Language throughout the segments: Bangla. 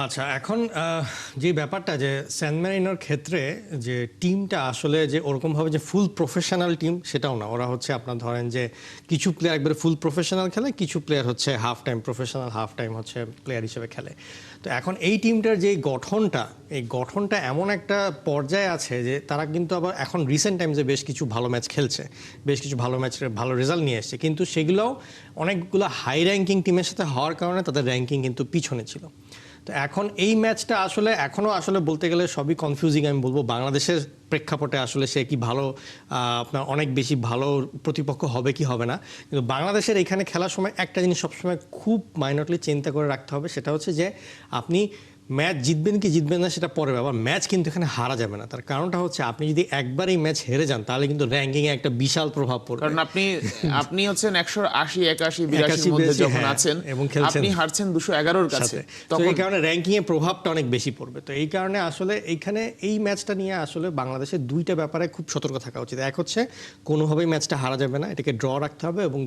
আচ্ছা, এখন যে ব্যাপারটা যে স্যান মারিনোর ক্ষেত্রে যে টিমটা আসলে যে ওরকমভাবে যে ফুল প্রফেশনাল টিম সেটাও না। ওরা হচ্ছে আপনার ধরেন যে কিছু প্লেয়ার একবারে ফুল প্রফেশনাল খেলে, কিছু প্লেয়ার হচ্ছে half time professional, half time হচ্ছে প্লেয়ার হিসেবে খেলে। তো এখন এই টিমটার যে গঠনটা, এই গঠনটা এমন একটা পর্যায়ে আছে যে তারা কিন্তু আবার এখন রিসেন্ট টাইমসে বেশ কিছু ভালো ম্যাচ খেলছে, বেশ কিছু ভালো ম্যাচের ভালো রেজাল্ট নিয়ে এসছে, কিন্তু সেগুলোও অনেকগুলো হাই র্যাঙ্কিং টিমের সাথে হওয়ার কারণে তাদের র্যাঙ্কিং কিন্তু পিছনে ছিল। তো এখন এই ম্যাচটা আসলে এখনও আসলে বলতে গেলে সবই কনফিউজিং। আমি বলবো বাংলাদেশের প্রেক্ষাপটে আসলে সে কি ভালো, আপনার অনেক বেশি ভালো প্রতিপক্ষ হবে কি হবে না, কিন্তু বাংলাদেশের এখানে খেলার সময় একটা জিনিস সবসময় খুব মাইনরলি চিন্তা করে রাখতে হবে, সেটা হচ্ছে যে আপনি ম্যাচ জিতবেন কি জিতবেন না সেটা পরে ব্যাপার, ম্যাচ কিন্তু এখানে হারা যাবে না। তার কারণটা হচ্ছে আপনি যদি একবার এই ম্যাচ হেরে যান তাহলে কিন্তু র্যাঙ্কিংয়ে একটা বিশাল প্রভাব পড়বে। কারণ আপনি হচ্ছেন 180, 81, 82 মধ্যে যখন আছেন এবং খেলছেন, আপনি হারছেন 211 কাছে, তো এই কারণে র্যাঙ্কিং এর প্রভাবটা অনেক বেশি পড়বে। তো এই কারণে আসলে এইখানে এই ম্যাচটা নিয়ে আসলে বাংলাদেশের দুইটা ব্যাপারে খুব সতর্ক থাকা উচিত। এক হচ্ছে কোনোভাবেই ম্যাচটা হারা যাবে না, এটাকে ড্র রাখতে হবে, এবং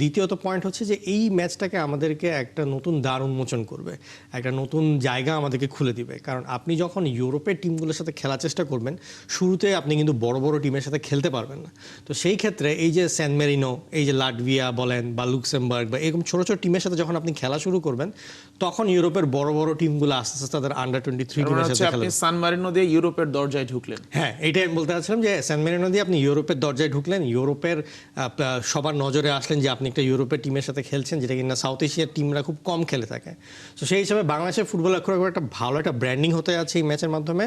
দ্বিতীয়ত পয়েন্ট হচ্ছে যে এই ম্যাচটাকে আমাদেরকে একটা নতুন দ্বার উন্মোচন করবে, একটা নতুন জায়গা আমাদেরকে খুলে দিবে। কারণ আপনি যখন ইউরোপের টিমগুলোর সাথে খেলার চেষ্টা করবেন, শুরুতে আপনি কিন্তু বড় বড় টিমের সাথে খেলতে পারবেন না। তো সেই ক্ষেত্রে এই যে স্যান মেরিনো, এই যে লাটভিয়া বলেন বা লুক্সেমবার্গ বা এরকম ছোটো ছোটো টিমের সাথে যখন আপনি খেলা শুরু করবেন, তখন ইউরোপের বড় বড় টিমগুলো আস্তে আস্তে তাদের আন্ডার-23 টিমের সাথে আপনি সান মারিনো দিয়ে ইউরোপের দরজায় ঢুকলেন। হ্যাঁ, এইটাই আমি বলতে চাচ্ছিলাম যে স্যান মেরিনো দিয়ে আপনি ইউরোপের দরজায় ঢুকলেন, ইউরোপের সবার নজরে আসলেন যে আপনি একটা ইউরোপের টিমের সাথে খেলছেন, যেটা কিনা সাউথ এশিয়ার টিমরা খুব কম খেলে থাকে। তো সেই হিসাবে বাংলাদেশের ফুটবলের খুব একটা ভালো একটা ব্র্যান্ডিং হতে যাচ্ছে এই ম্যাচের মাধ্যমে,